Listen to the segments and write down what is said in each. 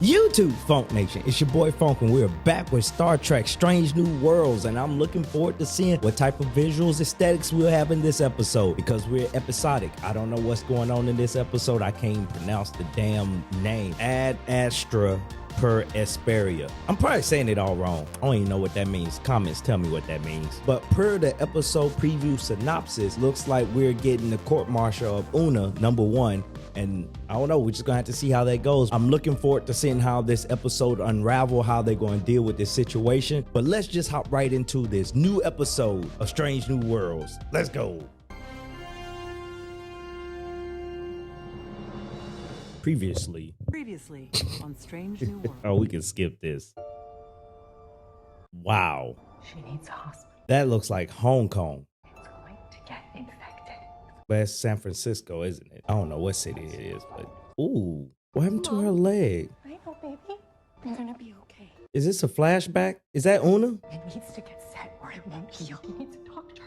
YouTube Funk Nation, it's your boy Funk, and we're back with Star Trek Strange New Worlds, and I'm looking forward to seeing what type of visuals, aesthetics we'll have in this episode, because we're episodic. I don't know what's going on in this episode. I can't even pronounce the damn name. Ad Astra per Aspera. I'm probably saying it all wrong. I don't even know what that means. Comments tell me what that means. But per the episode preview synopsis, looks like we're getting the court-martial of Una, number one. And I don't know, we're just gonna have to see how that goes. I'm looking forward to seeing how this episode unravel, how they're going to deal with this situation. But let's just hop right into this new episode of Strange New Worlds. Let's go. Previously on Strange New Worlds. Oh, we can skip this. Wow. She needs a hospital. That looks like Hong Kong. It's going to get infected. That's San Francisco, isn't it? I don't know what city it is, but ooh, what happened to her leg? I know, baby. You're gonna be okay. Is this a flashback? Is that Una? It needs to get set or it won't heal. He needs a doctor.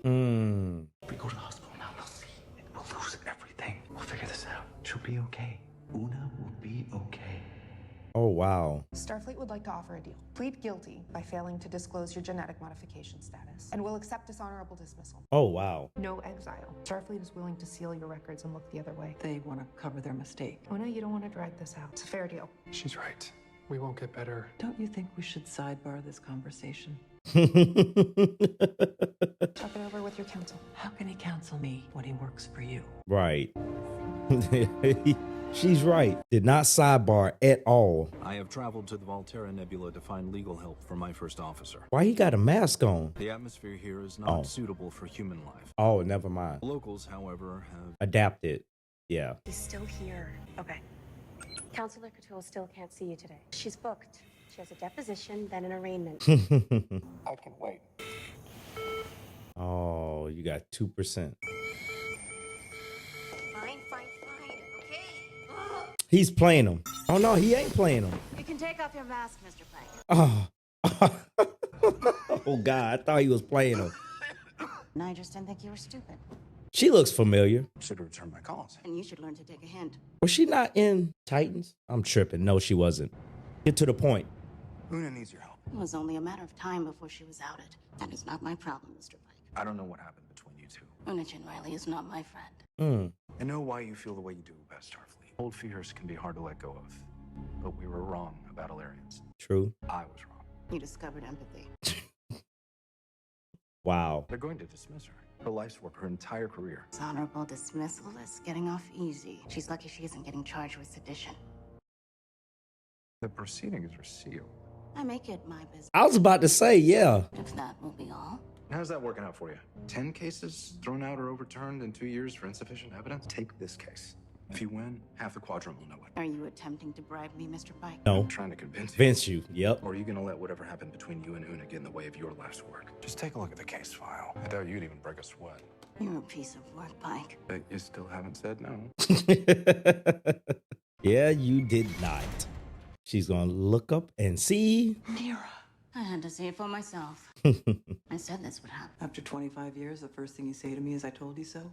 If we go to the hospital now, we'll see. We'll lose everything. We'll figure this out. She'll be okay. Una will be okay. Oh, wow. Starfleet would like to offer a deal. Plead guilty by failing to disclose your genetic modification status, and will accept dishonorable dismissal. Oh, wow. No exile. Starfleet is willing to seal your records and look the other way. They want to cover their mistake. Una, you don't want to drag this out. It's a fair deal. She's right. We won't get better. Don't you think we should sidebar this conversation? Talk it over with your counsel. How can he counsel me when he works for you? Right. She's right. Did not sidebar at all. I have traveled to the Volterra Nebula to find legal help for my first officer. Why he got a mask on? The atmosphere here is not suitable for human life. Oh, never mind. Locals, however, have Adapted. Yeah. He's still here. Okay. Counselor Catulle still can't see you today. She's booked. She has a deposition, then an arraignment. I can wait. Oh, you got 2%. Fine, okay? He's playing him. Oh, no, he ain't playing him. You can take off your mask, Mr. Plank. Oh. Oh, God, I thought he was playing him. I just didn't think you were stupid. She looks familiar. Should have returned my calls. And you should learn to take a hint. Was she not in Titans? I'm tripping. No, she wasn't. Get to the point. Una needs your help. It was only a matter of time before she was outed. That is not my problem, Mr. Pike. I don't know what happened between you two. Una Chin Riley is not my friend. I know why you feel the way you do about Starfleet. Old fears can be hard to let go of. But we were wrong about Illyrians. True. I was wrong. You discovered empathy. Wow. They're going to dismiss her. Her life's work, her entire career. Dishonorable dismissal is getting off easy. She's lucky she isn't getting charged with sedition. The proceedings are sealed. I make it my business. I was about to say, yeah. If that will be all. How's that working out for you? 10 cases thrown out or overturned in 2 years for insufficient evidence? Take this case. If you win, half the quadrant will know it. Are you attempting to bribe me, Mr. Pike? No. I'm trying to convince you. Vince you. Yep. Or are you gonna let whatever happened between you and Una get in the way of your life's work? Just take a look at the case file. I doubt you'd even break a sweat. You're a piece of work, Pike. But you still haven't said no. Yeah, you did not. She's gonna look up and see. Neera. I had to see it for myself. I said this would happen. After 25 years, the first thing you say to me is, I told you so.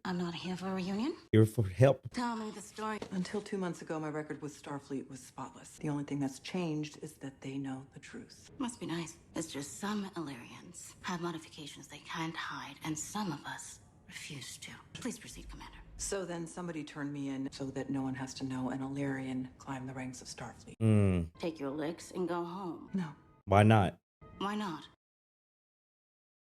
I'm not here for a reunion. Here for help. Tell me the story. Until 2 months ago, my record with Starfleet was spotless. The only thing that's changed is that they know the truth. Must be nice. It's just some Illyrians have modifications they can't hide, and some of us refuse to. Please proceed, Commander. So then somebody turned me in so that no one has to know an Illyrian climbed the ranks of Starfleet. Take your licks and go home. No, Why not? Why not?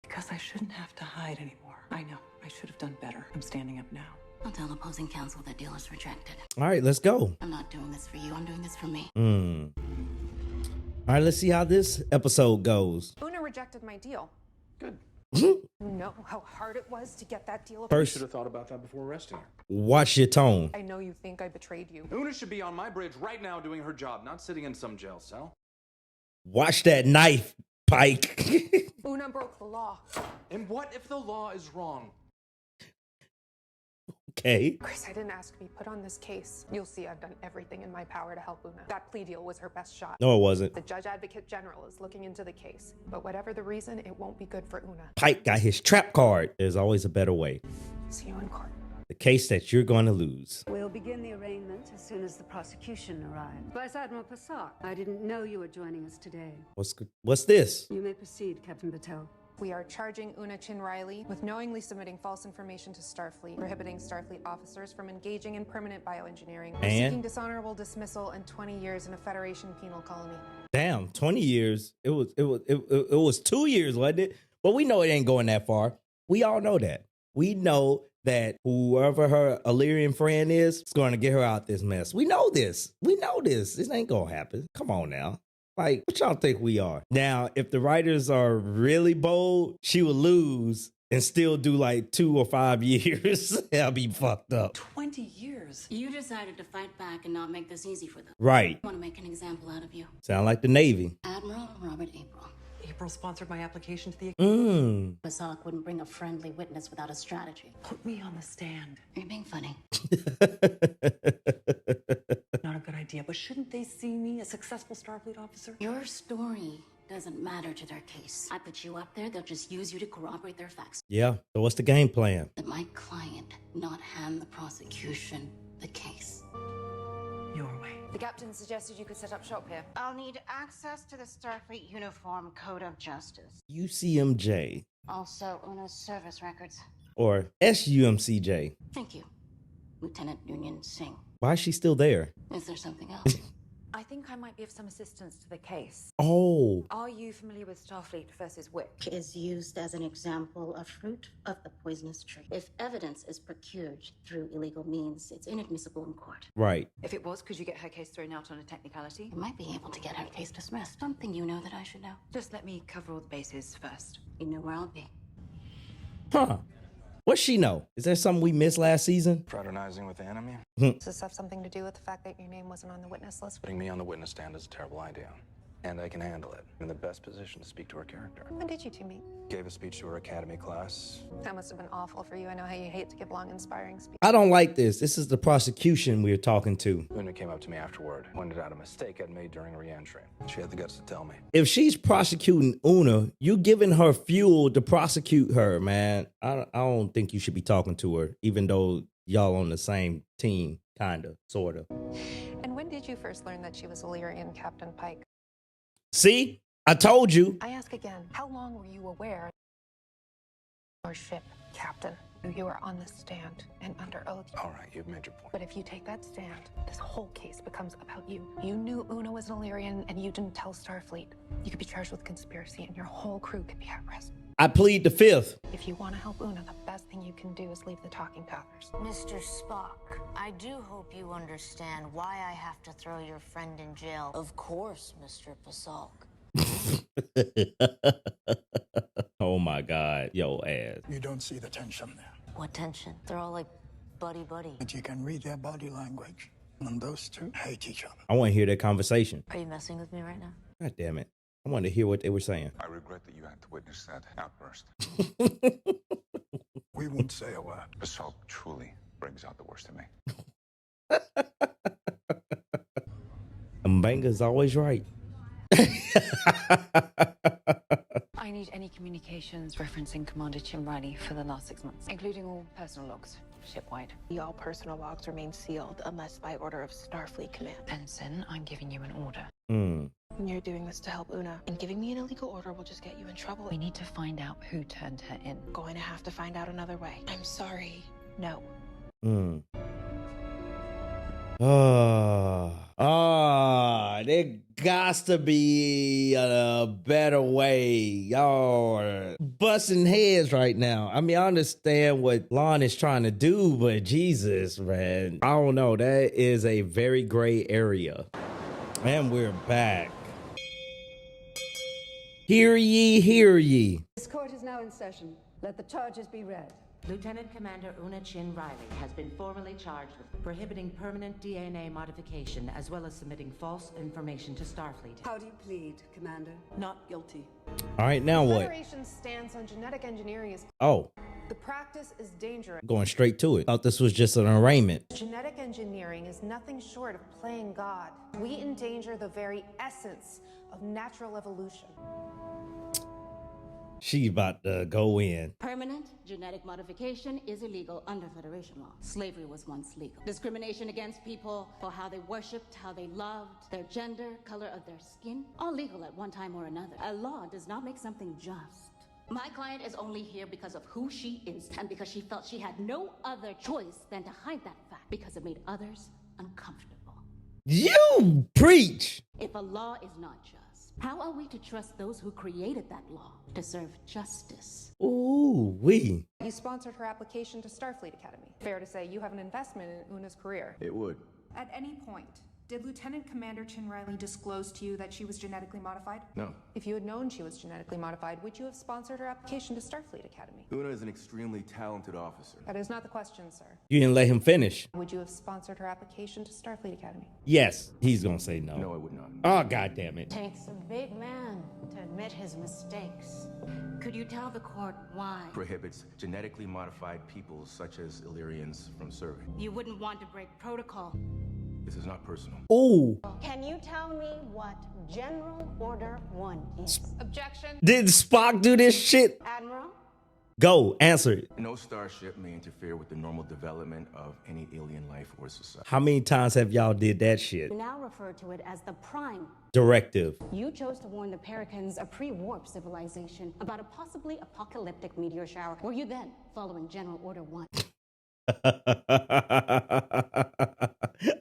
because I shouldn't have to hide anymore. I know, I should have done better. I'm standing up now. I'll tell opposing counsel that deal is rejected. All right, let's go. I'm not doing this for you. I'm doing this for me. All right, let's see how this episode goes. Una rejected my deal. Good. You know how hard it was to get that deal approved? You First, should have thought about that before arresting her. watch your tone. I know you think I betrayed you. Una should be on my bridge right now doing her job, not sitting in some jail cell. Watch that knife, Pike. Una broke the law. And what if the law is wrong? Okay. Chris, I didn't ask to be put on this case. You'll see I've done everything in my power to help Una. That plea deal was her best shot. No, it wasn't. The Judge Advocate General is looking into the case. But whatever the reason, it won't be good for Una. Pike got his trap card. There's always a better way. See you in court. The case that you're going to lose. We'll begin the arraignment as soon as the prosecution arrives. Vice Admiral Passak, I didn't know you were joining us today. What's this? You may proceed, Captain Bateau. We are charging Una Chin Riley with knowingly submitting false information to Starfleet, prohibiting Starfleet officers from engaging in permanent bioengineering, seeking dishonorable dismissal and 20 years in a Federation penal colony. Damn, 20 years. It was 2 years, wasn't it? But we know it ain't going that far. We all know that. We know that whoever her Illyrian friend is going to get her out this mess. We know this. We know this. This ain't going to happen. Come on now. Like, what y'all think we are? Now, if the writers are really bold, she will lose and still do like 2 or 5 years. That'll be fucked up. 20 years. You decided to fight back and not make this easy for them. Right. I want to make an example out of you. Sound like the Navy. Admiral Robert April. April sponsored my application to the... Passak wouldn't bring a friendly witness without a strategy. Put me on the stand. You're being funny. Not a good idea, but shouldn't they see me a successful Starfleet officer? Your story doesn't matter to their case. I put you up there, they'll just use you to corroborate their facts. Yeah, so what's the game plan? That my client not hand the prosecution the case. Your way. The captain suggested you could set up shop here. I'll need access to the Starfleet Uniform Code of Justice. UCMJ. Also, Una's service records. Or SUMCJ. Thank you, Lieutenant Union Singh. Why is she still there? Is there something else? I think I might be of some assistance to the case. Oh. Are you familiar with Starfleet versus Wick? Is used as an example of fruit of the poisonous tree. If evidence is procured through illegal means, it's inadmissible in court. Right. If it was, could you get her case thrown out on a technicality? You might be able to get her case dismissed. Something you know that I should know. Just let me cover all the bases first. You know where I'll be. Huh. What's she know? Is there something we missed last season? Fraternizing with the enemy? Does this have something to do with the fact that your name wasn't on the witness list? Putting me on the witness stand is a terrible idea. And I can handle it. I'm in the best position to speak to her character. When did you two meet? Gave a speech to her academy class. That must have been awful for you. I know how you hate to give long, inspiring speeches. I don't like this. This is the prosecution we're talking to. Una came up to me afterward, pointed out a mistake I'd made during re-entry. She had the guts to tell me. If she's prosecuting Una, you giving her fuel to prosecute her, man. I don't think you should be talking to her, even though y'all on the same team, kinda, sorta. And when did you first learn that she was Illyrian, Captain Pike? See? I told you. I ask again, how long were you aware your ship, Captain? You were on the stand and under oath. All right, you've made your point. But if you take that stand, this whole case becomes about you. You knew Una was an Illyrian and you didn't tell Starfleet. You could be charged with conspiracy and your whole crew could be at risk. I plead the fifth. If you want to help Una, the best thing you can do is leave the talking to others. Mr. Spock, I do hope you understand why I have to throw your friend in jail. Of course, Mr. Passak. Oh my God, yo ass. You don't see the tension there. What tension? They're all like buddy-buddy. But you can read their body language. And those two hate each other. I want to hear that conversation. Are you messing with me right now? God damn it. I want to hear what they were saying. I regret that you had to witness that outburst. We won't say a word. Assault truly brings out the worst in me. Mbanga's always right. I need any communications referencing Commander Chin Riley for the last 6 months, including all personal logs, shipwide. All personal logs remain sealed unless by order of Starfleet Command. Ensign, I'm giving you an order. You're doing this to help Una, and giving me an illegal order will just get you in trouble. We need to find out who turned her in. Going to have to find out another way. I'm sorry. No. There gots to be a better way. Y'all are busting heads right now. I mean, I understand what Lon is trying to do, but Jesus, man. I don't know. That is a very gray area. And we're back. Hear ye, hear ye. This court is now in session. Let the charges be read. Lieutenant Commander Una Chin Riley has been formally charged with prohibiting permanent DNA modification as well as submitting false information to Starfleet. How do you plead, Commander? Not guilty. All right, now what? Federation's stance on genetic engineering is the practice is dangerous. Going straight to it. Thought this was just an arraignment. Genetic engineering is nothing short of playing God. We endanger the very essence of natural evolution. She about to go in. Permanent genetic modification is illegal under Federation law. Slavery was once legal. Discrimination against people for how they worshipped, how they loved, their gender, color of their skin, all legal at one time or another. A law does not make something just. My client is only here because of who she is and because she felt she had no other choice than to hide that fact because it made others uncomfortable. You preach! If a law is not just, how are we to trust those who created that law to serve justice? Ooh, wee. You sponsored her application to Starfleet Academy. Fair to say you have an investment in Una's career. It would. At any point, did Lieutenant Commander Chin Riley disclose to you that she was genetically modified? No. If you had known she was genetically modified, would you have sponsored her application to Starfleet Academy? Una is an extremely talented officer. That is not the question, sir. You didn't let him finish. Would you have sponsored her application to Starfleet Academy? Yes, he's gonna say no. No, I would not. Oh, God damn it. Takes a big man to admit his mistakes. Could you tell the court why? Prohibits genetically modified peoples such as Illyrians from serving. You wouldn't want to break protocol. This is not personal. Ooh. Can you tell me what General Order 1 is? Objection. Did Spock do this shit? Admiral? Go, answer it. No starship may interfere with the normal development of any alien life or society. How many times have y'all did that shit? You now refer to it as the Prime Directive. You chose to warn the Pericans, a pre-warp civilization, about a possibly apocalyptic meteor shower. Were you then following General Order 1?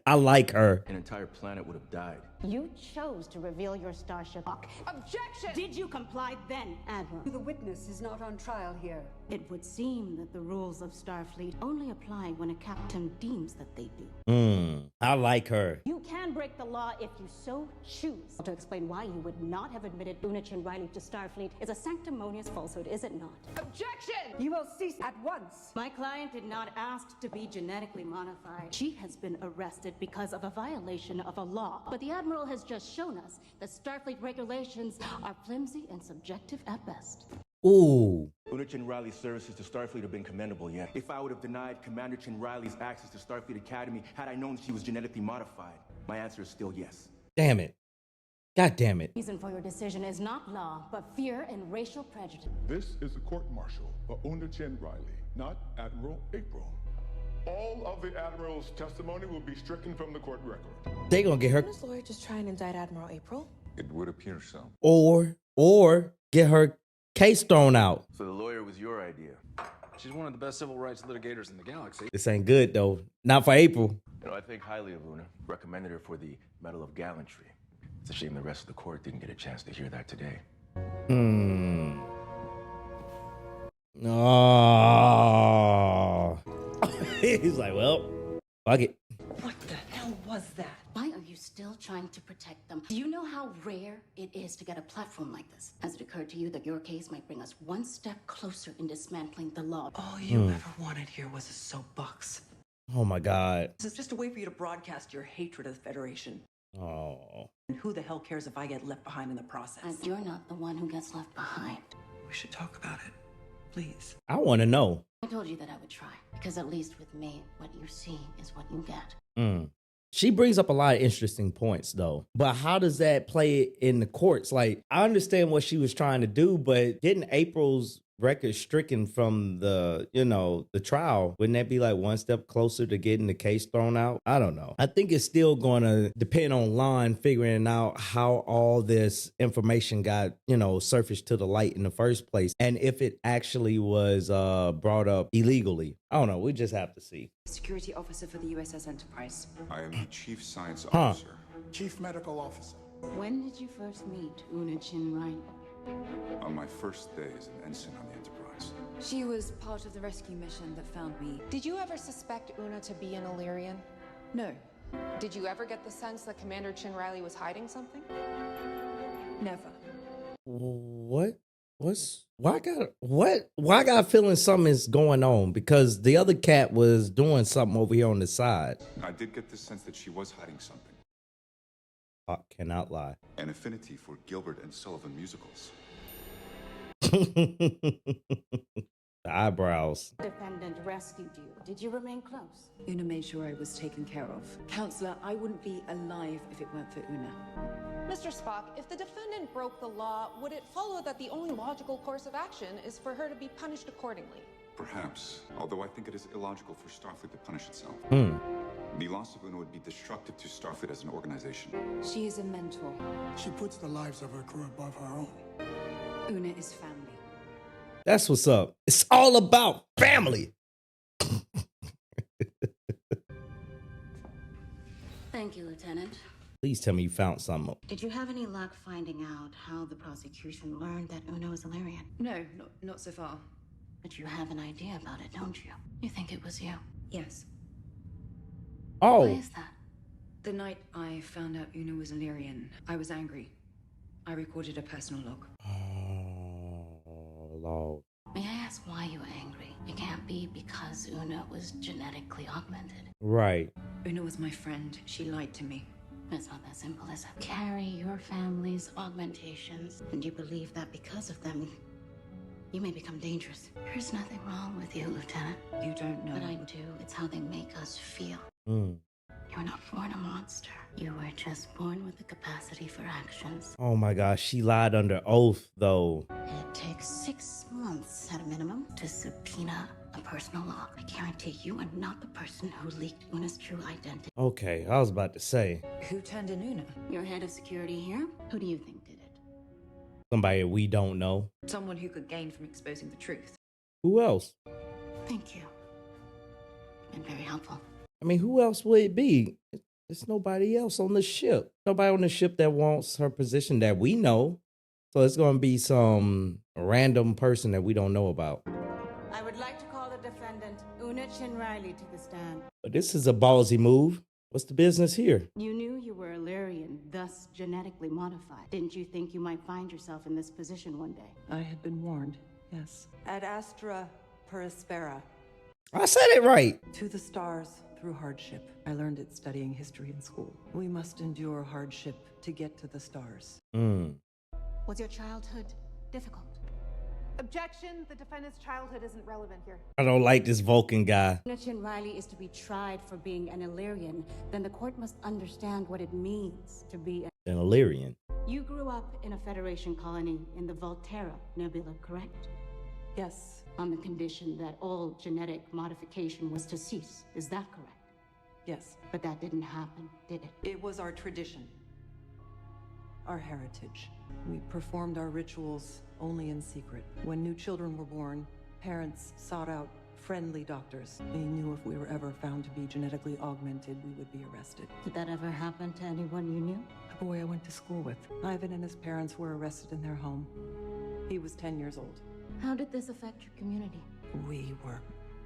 I like her. An entire planet would have died. You chose to reveal your starship. Objection! Did you comply then, Admiral? The witness is not on trial here. It would seem that the rules of Starfleet only apply when a captain deems that they do. I like her. You can break the law if you so choose. To explain why you would not have admitted Una Chin Riley to Starfleet is a sanctimonious falsehood, is it not? Objection! You will cease at once. My client did not ask to be genetically modified. She has been arrested because of a violation of a law. But the Admiral has just shown us that Starfleet regulations are flimsy and subjective at best. Ooh. Una Chin Riley's services to Starfleet have been commendable, yet. If I would have denied Commander Chin Riley's access to Starfleet Academy had I known she was genetically modified, my answer is still yes. Damn it. God damn it. The reason for your decision is not law, but fear and racial prejudice. This is a court-martial for Una Chin Riley, not Admiral April. All of the Admiral's testimony will be stricken from the court record. They gonna get her. Didn't this lawyer just try and indict Admiral April? It would appear so. Or get her case thrown out. So the lawyer was your idea. She's one of the best civil rights litigators in the galaxy. This ain't good though. Not for April. You know, I think highly of Una. Recommended her for the Medal of Gallantry. It's a shame the rest of the court didn't get a chance to hear that today. Oh. He's like, well, fuck it. What the hell was that? Why are you still trying to protect them? Do you know how rare it is to get a platform like this? Has it occurred to you that your case might bring us one step closer in dismantling the law? All you ever wanted here was a soapbox. Oh my God. This is just a way for you to broadcast your hatred of the Federation. Oh. And who the hell cares if I get left behind in the process? And you're not the one who gets left behind. We should talk about it. Please. I want to know. I told you that I would try, because at least with me, what you see is what you get. She brings up a lot of interesting points, though. But how does that play in the courts? Like, I understand what she was trying to do, but getting April's record stricken from the, the trial, wouldn't that be like one step closer to getting the case thrown out? I don't know. I think it's still going to depend on Lon figuring out how all this information got, surfaced to the light in the first place. And if it actually was brought up illegally. I don't know. We just have to see. Security officer for the USS Enterprise. I am the chief science officer. Chief medical officer. When did you first meet Una Chin Riley? On my first day as an ensign on the Enterprise. She was part of the rescue mission that found me. Did you ever suspect Una to be an Illyrian? No. Did you ever get the sense that Commander Chin Riley was hiding something? Never. Why I got a feeling something is going on? Because the other cat was doing something over here on the side. I did get the sense that she was hiding something. I cannot lie. An affinity for Gilbert and Sullivan musicals. The eyebrows. Defendant rescued you. Did you remain close? Una made sure I was taken care of. Counselor, I wouldn't be alive if it weren't for Una. Mr. Spock, if the defendant broke the law, would it follow that the only logical course of action is for her to be punished accordingly? Perhaps, although I think it is illogical for Starfleet to punish itself. The loss of Una would be destructive to Starfleet as an organization. She is a mentor. She puts the lives of her crew above her own. Una is family. That's what's up. It's all about family. Thank you, Lieutenant. Please tell me you found something. Did you have any luck finding out how the prosecution learned that Una was Illyrian? No, not so far. But you have an idea about it, don't you? You think it was you? Yes. Oh. Why is that? The night I found out Una was Illyrian, I was angry. I recorded a personal log. Oh, Lord. May I ask why you were angry? It can't be because Una was genetically augmented. Right. Una was my friend. She lied to me. It's not that simple, is it? Carry your family's augmentations, and you believe that because of them, you may become dangerous. There's nothing wrong with you, Lieutenant. You don't know. But I do. It's how they make us feel. You're not born a monster. You were just born with the capacity for actions. Oh my gosh, she lied under oath, though. It takes 6 months at a minimum to subpoena a personal log. I guarantee you are not the person who leaked Una's true identity. Okay, I was about to say. Who turned in Una? Your head of security here? Who do you think did it? Somebody we don't know. Someone who could gain from exposing the truth. Who else? Thank you. Been very helpful. I mean, who else would it be? There's nobody else on the ship. Nobody on the ship that wants her position that we know. So it's going to be some random person that we don't know about. I would like to call the defendant, Una Chin Riley, to the stand. But this is a ballsy move. What's the business here? You knew you were Illyrian, thus genetically modified. Didn't you think you might find yourself in this position one day? I had been warned, yes. Ad Astra per Aspera. I said it right. To the stars through hardship. I learned it studying history in school. We must endure hardship to get to the stars. Was your childhood difficult? Objection. The defendant's childhood isn't relevant here. I don't like this Vulcan guy. Una Chin Riley is to be tried for being an Illyrian. Then the court must understand what it means to be An Illyrian. You grew up in a Federation colony in the Volterra Nebula, correct? Yes. On the condition that all genetic modification was to cease. Is that correct? Yes. But that didn't happen, did it? It was our tradition. Our heritage. We performed our rituals only in secret. When new children were born, parents sought out friendly doctors. They knew if we were ever found to be genetically augmented, we would be arrested. Did that ever happen to anyone you knew? The boy I went to school with. Ivan and his parents were arrested in their home. He was 10 years old. How did this affect your community? We were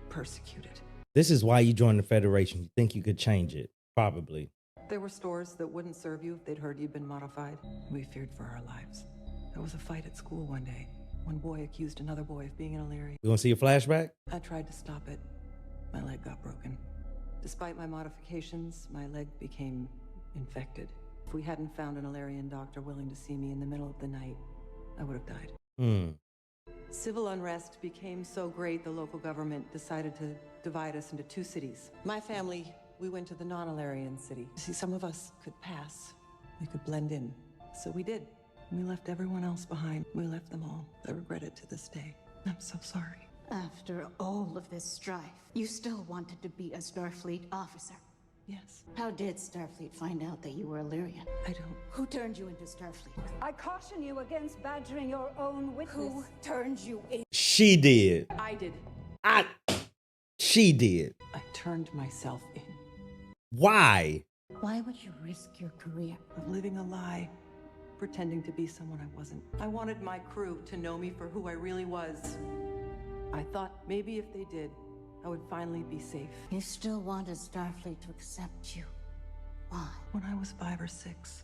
persecuted. This is why you joined the Federation. You think you could change it? Probably. There were stores that wouldn't serve you if they'd heard you'd been modified. We feared for our lives. There was a fight at school one day. One boy accused another boy of being an Illyrian. You want to see a flashback? I tried to stop it. My leg got broken. Despite my modifications, my leg became infected. If we hadn't found an Illyrian doctor willing to see me in the middle of the night, I would have died. Civil unrest became so great, the local government decided to divide us into 2 cities. My family, we went to the non-Illyrian city. See, some of us could pass. We could blend in. So we did. We left everyone else behind. We left them all. I regret it to this day. I'm so sorry. After all of this strife, you still wanted to be a Starfleet officer. Yes. How did Starfleet find out that you were Illyrian? I don't... Who turned you into Starfleet? I caution you against badgering your own witness. Who turned you in? She did. I did. She did. I turned myself in. Why? Why would you risk your career? Of living a lie, pretending to be someone I wasn't. I wanted my crew to know me for who I really was. I thought maybe if they did, I would finally be safe. You still wanted Starfleet to accept you. Why? When I was 5 or 6,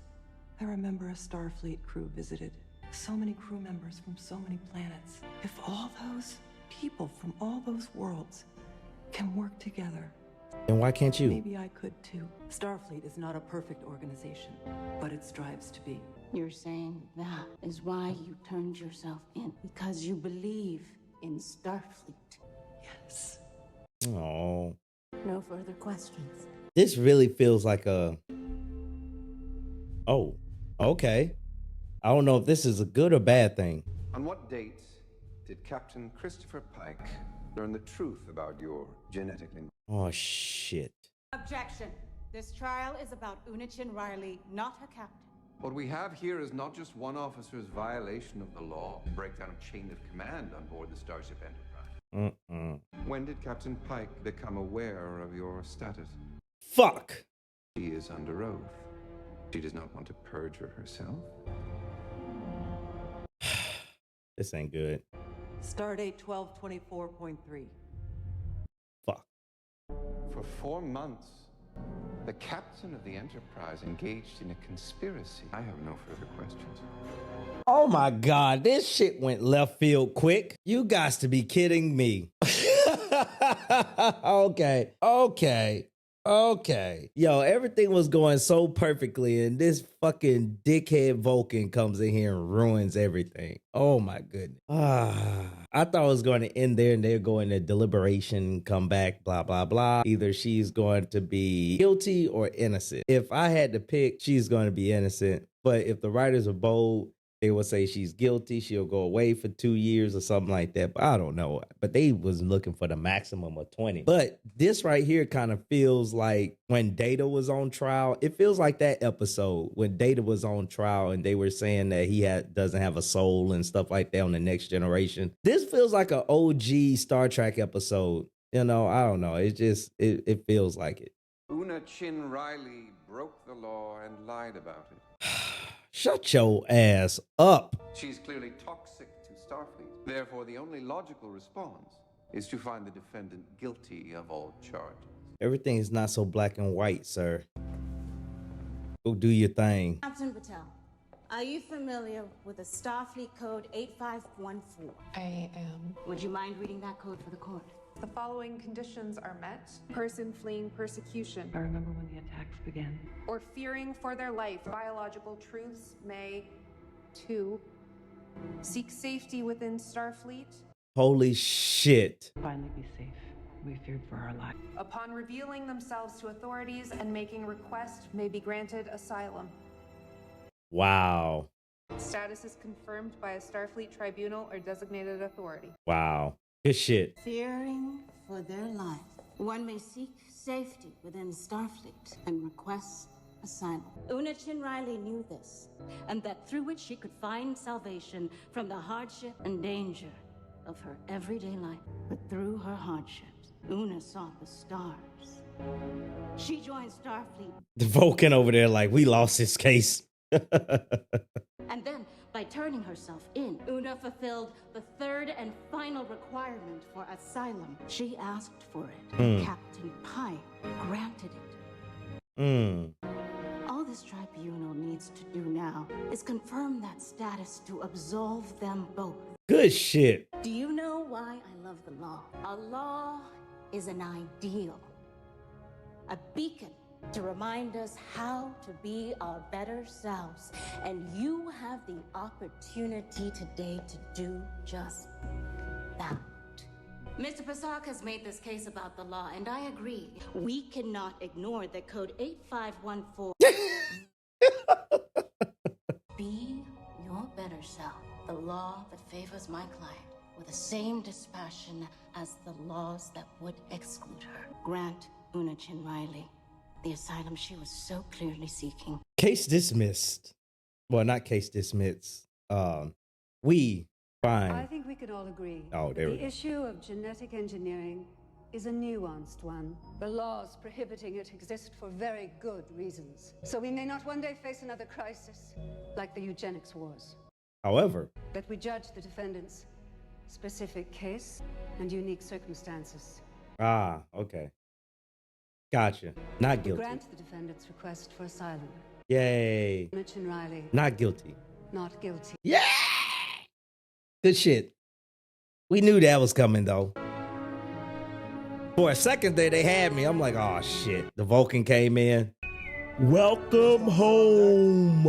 I remember a Starfleet crew visited. So many crew members from so many planets. If all those people from all those worlds can work together, then why can't you? Maybe I could too. Starfleet is not a perfect organization, but it strives to be. You're saying that is why you turned yourself in, because you believe in Starfleet. Yes. Oh. No further questions. This really feels like a... Oh, okay. I don't know if this is a good or bad thing. On what date did Captain Christopher Pike learn the truth about your genetically... Oh, shit. Objection. This trial is about Unachin Riley, not her captain. What we have here is not just one officer's violation of the law, breakdown of chain of command on board the Starship Enterprise. When did Captain Pike become aware of your status? Fuck! She is under oath. She does not want to perjure herself. This ain't good. Stardate 1224.3. Fuck. For 4 months, the captain of the Enterprise engaged in a conspiracy. I have no further questions. Oh my God, this shit went left field quick. You guys to be kidding me. Okay. Yo, everything was going so perfectly, and this fucking dickhead Vulcan comes in here and ruins everything. Oh my goodness. I thought it was going to end there and they're going to deliberation, come back, blah, blah, blah. Either she's going to be guilty or innocent. If I had to pick, she's going to be innocent. But if the writers are bold, they will say she's guilty. She'll go away for 2 years or something like that. But I don't know. But they was looking for the maximum of 20. But this right here kind of feels like when Data was on trial. It feels like that episode when Data was on trial and they were saying that he doesn't have a soul and stuff like that on the Next Generation. This feels like an OG Star Trek episode. You know, I don't know. It feels like it. Unachin Riley broke the law and lied about it. Shut your ass up. She's clearly toxic to Starfleet. Therefore, the only logical response is to find the defendant guilty of all charges. Everything is not so black and white, sir. Go do your thing. Captain Patel, are you familiar with the Starfleet code 8514? I am. Would you mind reading that code for the court? The following conditions are met. Person fleeing persecution. I remember when the attacks began. Or fearing for their life. Biological truths may 2. Seek safety within Starfleet. Holy shit. Finally be safe. We feared for our life. Upon revealing themselves to authorities and making request, may be granted asylum. Wow. Status is confirmed by a Starfleet tribunal or designated authority. Wow. Good shit. Fearing for their life. One may seek safety within Starfleet and request asylum. Unachin Riley knew this, and that through it she could find salvation from the hardship and danger of her everyday life. But through her hardships, Una saw the stars. She joined Starfleet. The Vulcan over there like, we lost this case. And then, by turning herself in, Una fulfilled the third and final requirement for asylum. She asked for it. Captain Pike granted it. All this tribunal needs to do now is confirm that status to absolve them both. Good shit. Do you know why I love the law? A law is an ideal, a beacon to remind us how to be our better selves. And you have the opportunity today to do just that. Mr. Pasak has made this case about the law, and I agree. We cannot ignore that Code 8514. Be your better self. The law that favors my client with the same dispassion as the laws that would exclude her. Grant Unachin Riley the asylum she was so clearly seeking. Case dismissed. Well, not case dismissed. We find. I think we can all agree. Oh, there we the go. issue of genetic engineering is a nuanced one. The laws prohibiting it exist for very good reasons. So we may not one day face another crisis like the eugenics wars. However, But we judge the defendant's specific case and unique circumstances. okay. Gotcha. Not We guilty. grant the defendant's request for asylum. Yay. Unachin Riley, Not guilty. not guilty. Yeah. Good shit. We knew that was coming though. For a second there, they had me. I'm like, oh shit. The Vulcan came in. Welcome home.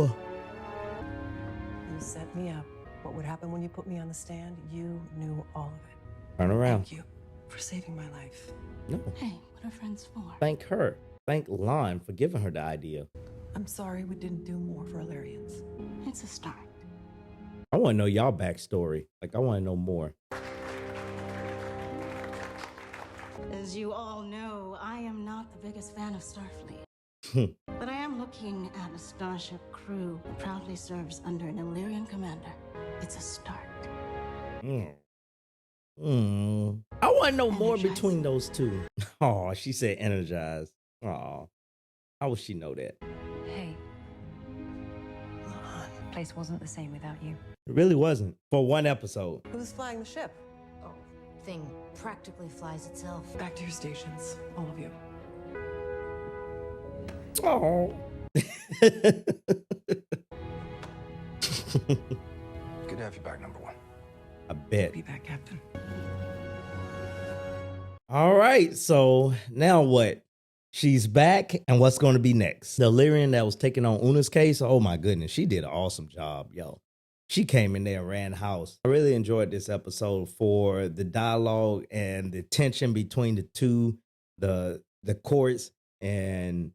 You set me up. What would happen when you put me on the stand? You knew all of it. Turn around. Thank you for saving my life. No. Hey, what are friends for? Thank her. Thank Lon for giving her the idea. I'm sorry we didn't do more for Illyrians. It's a start. I want to know y'all backstory. Like, I want to know more. As you all know, I am not the biggest fan of Starfleet. But I am looking at a starship crew that proudly serves under an Illyrian commander. It's a start. I want to know more between those two. Oh, she said energized. Oh, how would she know that? Hey. The place wasn't the same without you. It really wasn't. For one episode. Who's flying the ship? Oh, thing practically flies itself. Back to your stations, all of you. Oh. Good to have you back, number one. I bet. Be back, Captain. All right, so now what? She's back, and what's going to be next? The Illyrian that was taking on Una's case, oh my goodness, she did an awesome job, yo. She came in there and ran house. I really enjoyed this episode for the dialogue and the tension between the two, the courts and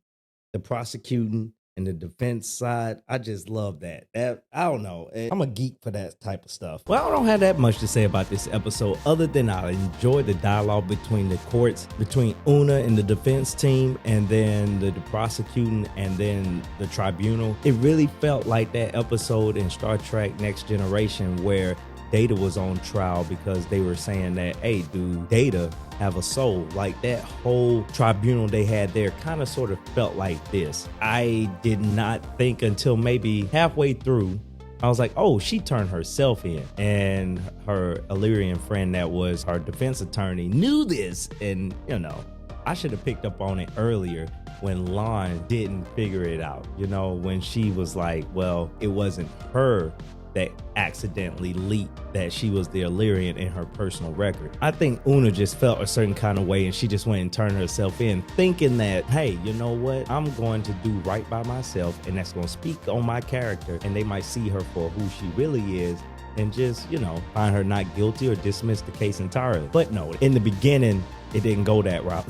the prosecuting and the defense side. I just love that. I don't know. I'm a geek for that type of stuff. Well, I don't have that much to say about this episode other than I enjoyed the dialogue between the courts, between Una and the defense team, and then the prosecuting, and then the tribunal. It really felt like that episode in Star Trek Next Generation where Data was on trial because they were saying that, hey, do Data have a soul? Like that whole tribunal they had there kind of sort of felt like this. I did not think until maybe halfway through, I was like, oh, she turned herself in. And her Illyrian friend that was her defense attorney knew this. And, you know, I should have picked up on it earlier when Lon didn't figure it out. You know, when she was like, well, it wasn't her that accidentally leaked that she was the Illyrian in her personal record. I think Una just felt a certain kind of way and she just went and turned herself in, thinking that, hey, you know what? I'm going to do right by myself, and that's going to speak on my character, and they might see her for who she really is and just, you know, find her not guilty or dismiss the case entirely. But no, in the beginning, it didn't go that route.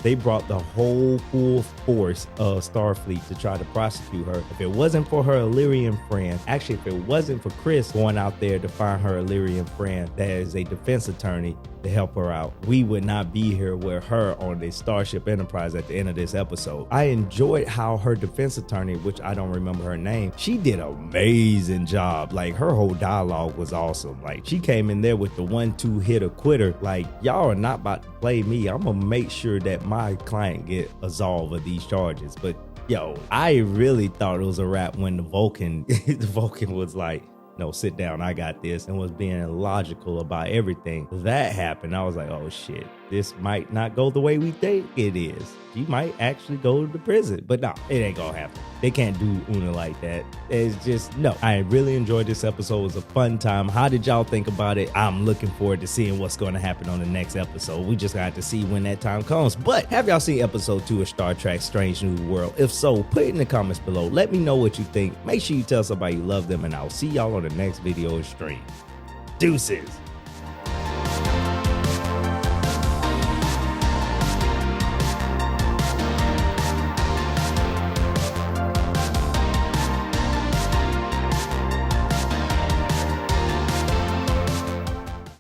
They brought the whole full force of Starfleet to try to prosecute her. If it wasn't for her Illyrian friend, actually, if it wasn't for Chris going out there to find her Illyrian friend that is a defense attorney to help her out, we would not be here with her on the Starship Enterprise at the end of this episode. I enjoyed how her defense attorney, which I don't remember her name, she did an amazing job. Like, her whole dialogue was awesome. Like, she came in there with the 1-2 hitter quitter. Like, y'all are not about to play me. I'm gonna make sure that my client get absolved of these charges. But yo, I really thought it was a wrap when the Vulcan was like, no, sit down, I got this, and was being logical about everything. That happened. I was like, oh shit, this might not go the way we think it is. She might actually go to prison. But no, it ain't gonna happen. They can't do Una like that. It's just, no. I really enjoyed this episode. It was a fun time. How did y'all think about it? I'm looking forward to seeing what's going to happen on the next episode. We just got to see when that time comes. But have y'all seen episode 2 of Star Trek Strange New World? If so, put it in the comments below. Let me know what you think. Make sure you tell somebody you love them, and I'll see y'all on the next video or stream. Deuces.